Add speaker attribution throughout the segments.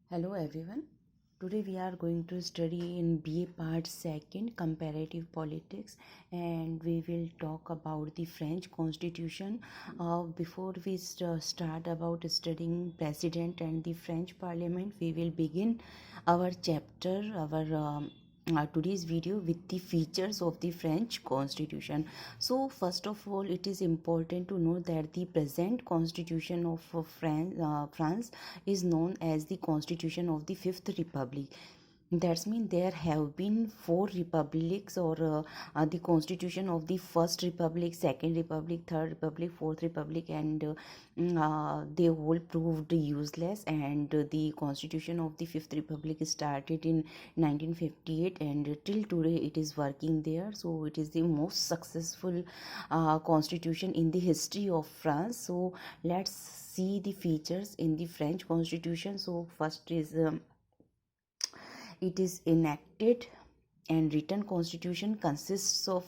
Speaker 1: Hello everyone. Today we are going to study in BA part 2 comparative politics, and we will talk about the French constitution. Before we start about studying president and the French parliament, we will begin our chapter, our today's video with the features of the French constitution. So first of all, it is important to know that the present constitution of France is known as the constitution of the Fifth Republic. That's mean there have been four republics, or the constitution of the First Republic, Second Republic, Third Republic, Fourth Republic, and they all proved useless, and the constitution of the Fifth Republic started in 1958, and till today it is working there. So it is the most successful constitution in the history of France. So let's see the features in the French constitution. So first is it is enacted and written constitution consists of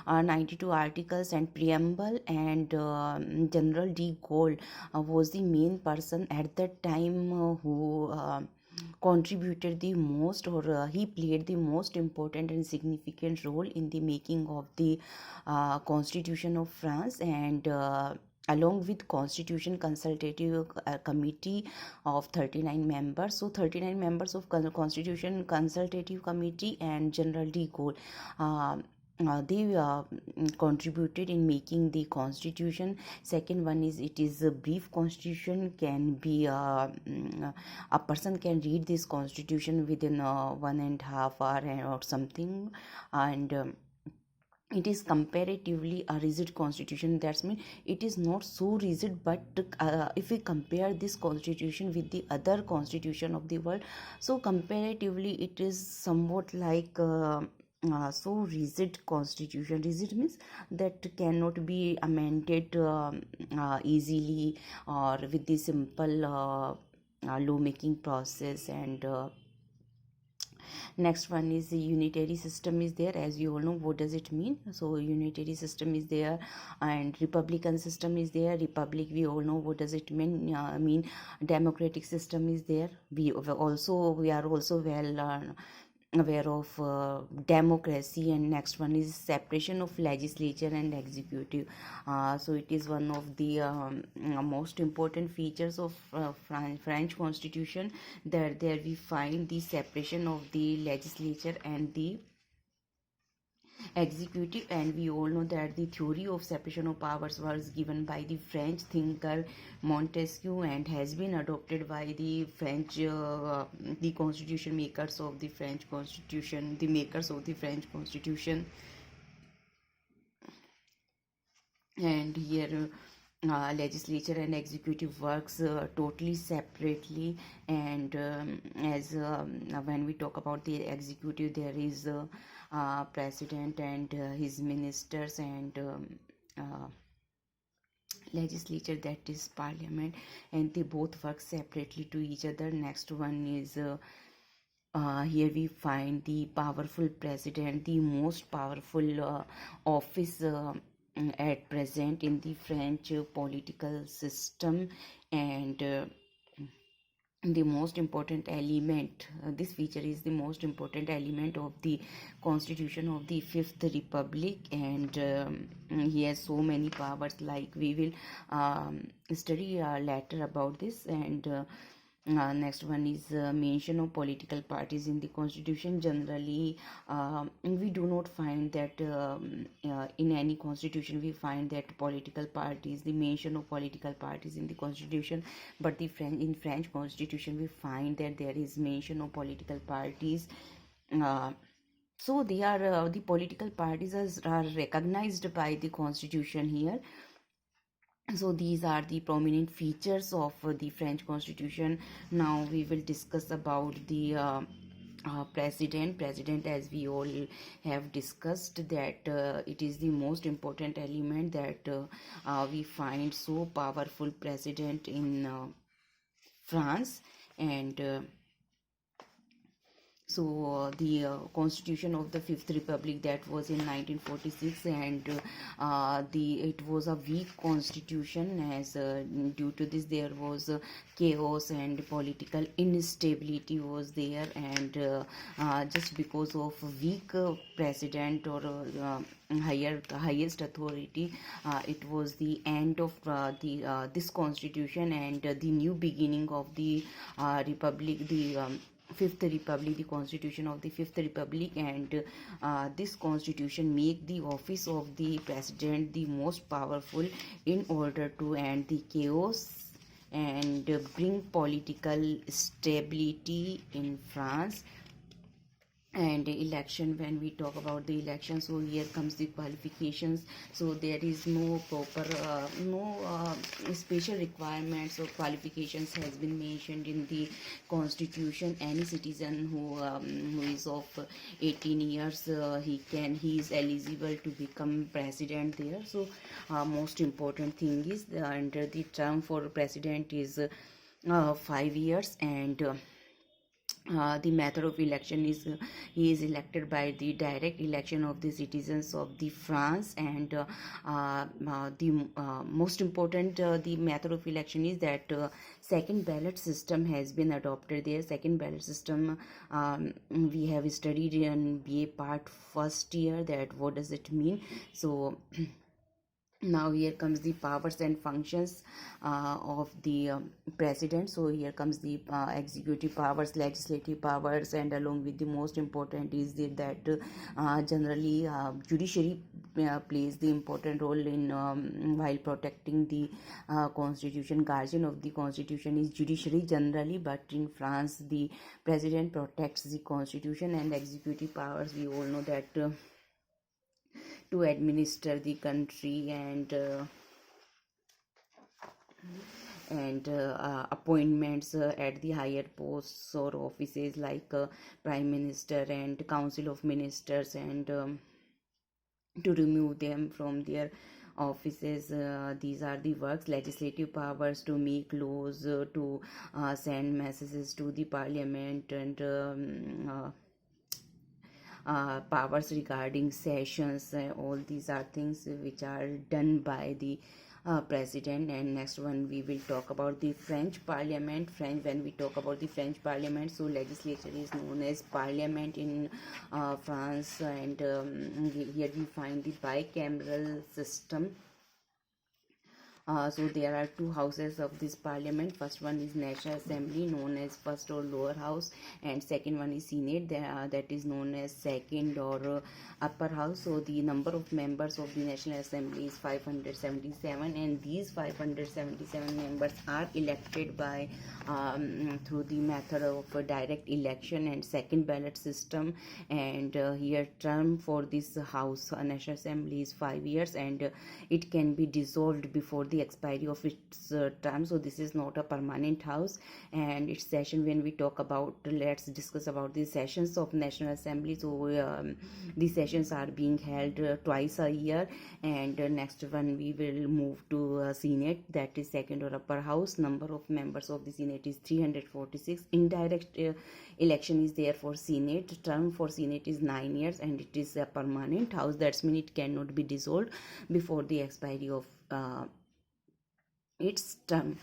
Speaker 1: 92 articles and preamble, and General de Gaulle was the main person at that time who contributed the most, or he played the most important and significant role in the making of the constitution of France. And along with constitution consultative committee of 39 members. So 39 members of constitution consultative committee and General de Gaulle, they contributed in making the constitution. Second one is, it is a brief constitution, can be a person can read this constitution within 1.5 hours or something. And it is comparatively a rigid constitution. That's mean it is not so rigid, but if we compare this constitution with the other constitution of the world, so comparatively it is somewhat like so rigid constitution. Rigid means that cannot be amended easily, or with the simple law making process. And next one is the unitary system is there. As you all know, what does it mean? So unitary system is there, and republican system is there. Republic, we all know what does it mean. Democratic system is there. We are also well aware of democracy. And next one is separation of legislature and executive. So it is one of the most important features of French constitution, that there we find the separation of the legislature and the executive. And we all know that the theory of separation of powers was given by the French thinker Montesquieu, and has been adopted by the French the constitution makers of the French constitution, the makers of the French constitution. And here legislature and executive works totally separately. And as when we talk about the executive, there is president and his ministers, and legislature, that is parliament, and they both work separately to each other. Next one is here we find the powerful president, the most powerful office at present in the French political system. And the most important element, this feature is the most important element of the constitution of the Fifth Republic. And he has so many powers, like we will study later about this. And next one is mention of political parties in the constitution. Generally we do not find that in any constitution we find that political parties, the mention of political parties in the constitution. But in French constitution we find that there is mention of political parties. So they are the political parties are recognized by the constitution here. So these are the prominent features of the French constitution. Now we will discuss about the president, as we all have discussed, that it is the most important element, that we find so powerful president in France. And The constitution of the Fifth Republic, that was in 1946, and the it was a weak constitution, as due to this there was chaos and political instability was there, and just because of weak president or highest authority, it was the end of the this constitution, and the new beginning of the republic, the Fifth Republic, the constitution of the Fifth Republic. And this constitution make the office of the president the most powerful in order to end the chaos and bring political stability in France. And election, when we talk about the election, so here comes the qualifications. So there is no proper special requirements or qualifications has been mentioned in the constitution. Any citizen who is of 18 years, he is eligible to become president there. So most important thing is under the term for president is 5 years, and the method of election is he is elected by the direct election of the citizens of the France. And the most important the method of election is that second ballot system has been adopted there. Second ballot system, we have studied in BA part first year, that what does it mean. So now here comes the powers and functions of the president. So here comes the executive powers, legislative powers, and along with the most important is that generally judiciary plays the important role in while protecting the constitution. Guardian of the constitution is judiciary generally, but in France the president protects the constitution. And executive powers, we all know that to administer the country and appointments at the higher posts or offices like prime minister and council of ministers, and to remove them from their offices. These are the works. Legislative powers, to make laws, to send messages to the parliament, and powers regarding sessions. All these are things which are done by the president. And next one we will talk about the French parliament. When we talk about the French parliament, so legislature is known as parliament in France. And here we find the bicameral system. So there are two houses of this parliament. First one is National Assembly, known as first or lower house, and second one is Senate, that is known as second or upper house. So the number of members of the National Assembly is 577, and these 577 members are elected by through the method of direct election and second ballot system. And here term for this house, National Assembly, is 5 years, and it can be dissolved before the expiry of its term. So this is not a permanent house. And its session, when we talk about, let's discuss about the sessions of National Assembly. So the sessions are being held twice a year. And next one we will move to Senate, that is second or upper house. Number of members of the Senate is 346. Indirect election is there for Senate. Term for Senate is 9 years, and it is a permanent house. That's mean it cannot be dissolved before the expiry of it's term.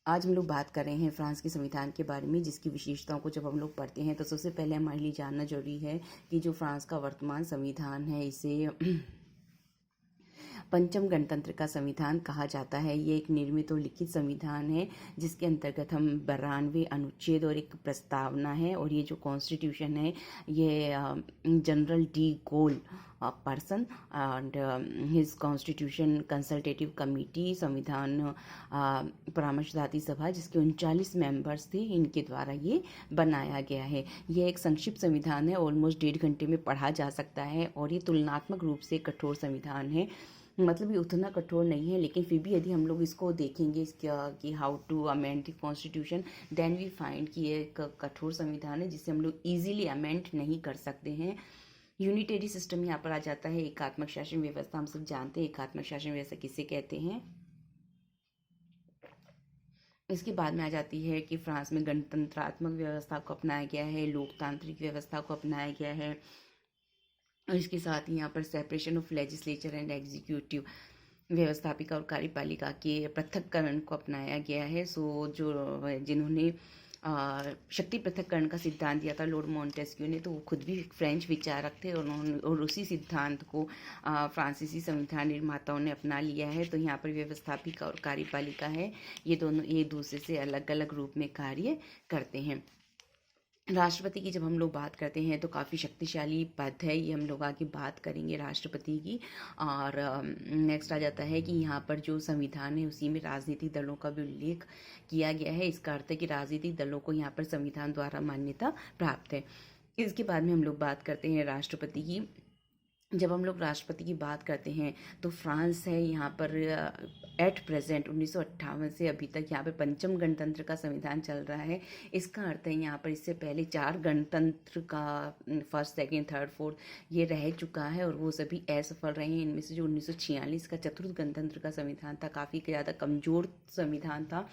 Speaker 1: आज हम लोग बात कर रहे हैं France के संविधान के बारे में, जिसकी विशेषताओं को जब हम लोग पढ़ते हैं तो सबसे पहले हमारे लिए जानना जरूरी है कि जो फ्रांस का वर्तमान संविधान है, इसे पंचम गणतंत्र का संविधान कहा जाता है। ये एक निर्मित और लिखित संविधान है, जिसके अंतर्गत हम 92 अनुच्छेद और एक प्रस्तावना है। और ये जो कॉन्स्टिट्यूशन है, ये general D goal person and his constitution consultative committee, संविधान परामर्शदाती सभा, जिसके 39 मेंबर्स थे, इनके द्वारा ये बनाया गया है। ये एक संक्षिप्त संविधान है, ऑलमोस्ट 1.5 घंटे में पढ़ा जा सकता है, और ये तुलनात्मक रूप से कठोर संविधान है। मतलब ये उतना कठोर नहीं है, लेकिन फिर भी यदि हम लोग इसको देखेंगे कि how to amend the constitution, then we find कि ये एक कठोर संविधान है जिसे हम लोग ईजिली अमेंड नहीं कर सकते हैं। यूनिटरी सिस्टम यहाँ पर आ जाता है। एकात्मक शासन व्यवस्था, हम सब जानते हैं एकात्मक शासन व्यवस्था किसे कहते हैं। इसके बाद में आ जाती है कि फ्रांस में गणतंत्रात्मक व्यवस्था को अपनाया गया है, लोकतांत्रिक व्यवस्था को अपनाया गया है, और इसके साथ ही यहाँ पर separation of legislature and executive, व्यवस्थापिका और कार्यपालिका के पृथक्करण को अपनाया गया है। सो जो जिन्होंने शक्ति पृथक्करण का सिद्धांत दिया था लॉर्ड मॉन्टेस्क्यू ने, तो वो खुद भी फ्रेंच विचारक थे, और उन्होंने और उसी सिद्धांत को फ्रांसीसी संविधान निर्माताओं ने अपना लिया है। तो यहाँ पर व्यवस्थापिका और कार्यपालिका है, ये दोनों एक दूसरे से अलग अलग रूप में कार्य करते हैं। राष्ट्रपति की जब हम लोग बात करते हैं तो काफ़ी शक्तिशाली पद है, ये हम लोग आगे बात करेंगे राष्ट्रपति की। और नेक्स्ट आ जाता है कि यहाँ पर जो संविधान है उसी में राजनीतिक दलों का भी उल्लेख किया गया है। इसका अर्थ है कि राजनीतिक दलों को यहाँ पर संविधान द्वारा मान्यता प्राप्त है। इसके बाद में हम लोग बात करते हैं राष्ट्रपति की। जब हम लोग राष्ट्रपति की बात करते हैं तो फ्रांस है यहाँ पर एट प्रेजेंट 1958 से अभी तक यहाँ पे पंचम गणतंत्र का संविधान चल रहा है। इसका अर्थ है यहाँ पर इससे पहले 4 गणतंत्र का फर्स्ट, सेकंड, थर्ड, फोर्थ ये रह चुका है, और वो सभी असफल रहे हैं। इनमें से जो 1946 का चतुर्थ गणतंत्र का संविधान था, काफ़ी ज़्यादा कमज़ोर संविधान था।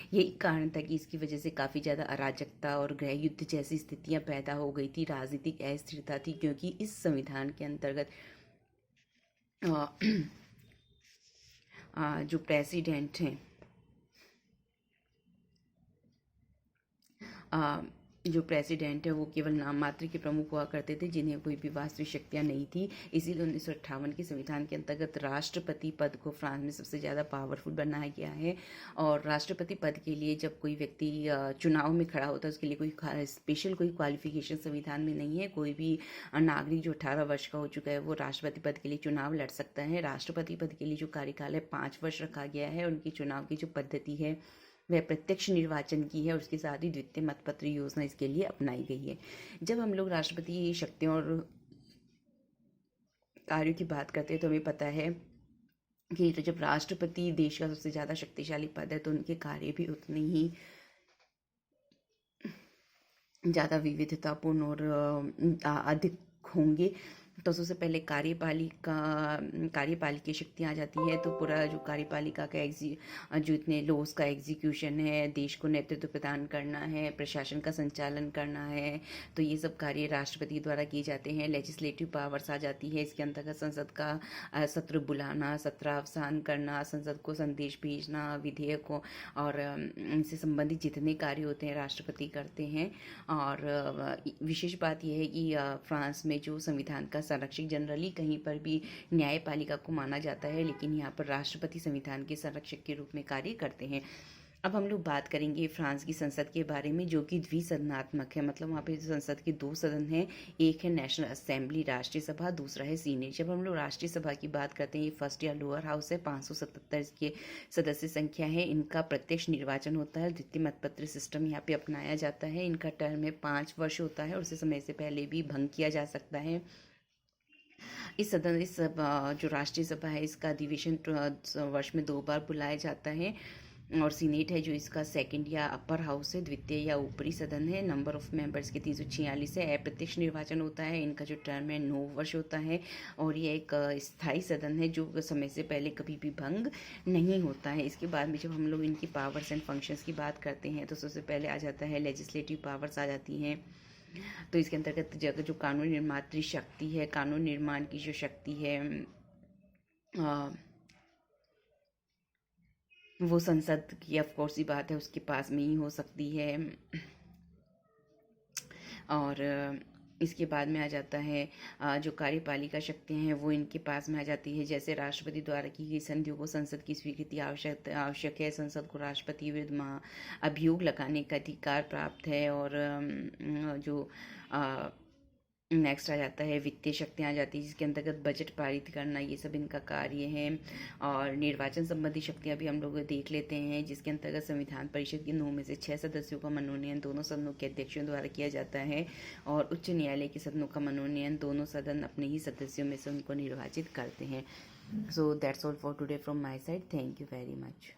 Speaker 1: यही कारण था कि इसकी वजह से काफ़ी ज़्यादा अराजकता और गृह युद्ध जैसी स्थितियां पैदा हो गई थी, राजनीतिक अस्थिरता थी, क्योंकि इस संविधान के अंतर्गत जो प्रेसिडेंट हैं, जो प्रेसिडेंट है वो केवल नाम मात्र के प्रमुख हुआ करते थे, जिन्हें कोई भी वास्तविक शक्तियाँ नहीं थी। इसीलिए 1958 के संविधान के अंतर्गत राष्ट्रपति पद को फ्रांस में सबसे ज़्यादा पावरफुल बनाया गया है। और राष्ट्रपति पद के लिए जब कोई व्यक्ति चुनाव में खड़ा होता है, उसके लिए कोई स्पेशल कोई क्वालिफिकेशन संविधान में नहीं है। कोई भी नागरिक जो 18 वर्ष का हो चुका है वो राष्ट्रपति पद के लिए चुनाव लड़ सकता है। राष्ट्रपति पद के लिए जो कार्यकाल है 5 वर्ष रखा गया है। उनकी चुनाव की जो पद्धति है वह प्रत्यक्ष निर्वाचन की है, उसके साथ ही द्वितीय मतपत्र योजना इसके लिए अपनाई गई है। जब हम लोग राष्ट्रपति की शक्तियों और कार्यों की बात करते हैं तो हमें पता है कि तो जब राष्ट्रपति देश का सबसे ज़्यादा शक्तिशाली पद है तो उनके कार्य भी उतने ही ज़्यादा विविधतापूर्ण और अधिक होंगे। तो सबसे पहले कार्यपालिका शक्तियाँ आ जाती है। तो पूरा जो कार्यपालिका का जो इतने लॉस का एग्जीक्यूशन है, देश को नेतृत्व प्रदान करना है, प्रशासन का संचालन करना है, तो ये सब कार्य राष्ट्रपति द्वारा किए जाते हैं। लेजिस्लेटिव पावर्स आ जाती है, इसके अंतर्गत संसद का सत्र बुलाना, सत्रावसान करना, संसद को संदेश भेजना, विधेयकों और इनसे संबंधित जितने कार्य होते हैं राष्ट्रपति करते हैं। और विशेष बात यह है कि फ्रांस में जो संविधान का संरक्षक जनरली कहीं पर भी न्यायपालिका को माना जाता है, लेकिन यहाँ पर राष्ट्रपति संविधान के संरक्षक के रूप में कार्य करते हैं। अब हम लोग बात करेंगे फ्रांस की संसद के बारे में, जो कि द्विसदनात्मक है। मतलब वहाँ पे संसद के 2 सदन हैं, एक है नेशनल असेंबली राष्ट्रीय सभा, दूसरा है सीनेट। जब हम लोग राष्ट्रीय सभा की बात करते हैं, ये फर्स्ट या लोअर हाउस है, 577 के सदस्य संख्या है। इनका प्रत्यक्ष निर्वाचन होता है, द्वितीय मतपत्र सिस्टम यहाँ पे अपनाया जाता है। इनका टर्म है 5 वर्ष होता है, और उसे समय से पहले भी भंग किया जा सकता है। इस जो राष्ट्रीय सभा है इसका अधिवेशन वर्ष में 2 बार बुलाया जाता है। और सीनेट है जो इसका सेकंड या अपर हाउस है, द्वितीय या ऊपरी सदन है। नंबर ऑफ मेंबर्स के 346 है। अप्रत्यक्ष निर्वाचन होता है, इनका जो टर्म है 9 वर्ष होता है। और ये एक स्थायी सदन है जो समय से पहले कभी भी भंग नहीं होता है। इसके बाद में जब हम लोग इनकी पावर्स एंड फंक्शंस की बात करते हैं तो सबसे पहले आ जाता है लेजिस्लेटिव पावर्स आ जाती हैं। तो इसके अंतर्गत जो कानून निर्मात्री शक्ति है, कानून निर्माण की जो शक्ति है वो संसद की ऑफ कोर्स ही बात है उसके पास में ही हो सकती है। और इसके बाद में आ जाता है जो कार्यपालिका शक्तियाँ हैं वो इनके पास में आ जाती है। जैसे राष्ट्रपति द्वारा की गई संधियों को संसद की स्वीकृति आवश्यक है। संसद को राष्ट्रपति विरुद्ध अभियोग लगाने का अधिकार प्राप्त है। और जो नेक्स्ट आ जाता है वित्तीय शक्तियाँ आ जाती है, जिसके अंतर्गत बजट पारित करना, ये सब इनका कार्य है। और निर्वाचन संबंधी शक्तियाँ भी हम लोग देख लेते हैं, जिसके अंतर्गत संविधान परिषद के 9 में से 6 सदस्यों का मनोनयन दोनों सदनों के अध्यक्षों द्वारा किया जाता है। और उच्च न्यायालय के सदनों का मनोनयन दोनों सदन अपने ही सदस्यों में से उनको निर्वाचित करते हैं। So that's all for today from my side. Thank you very much.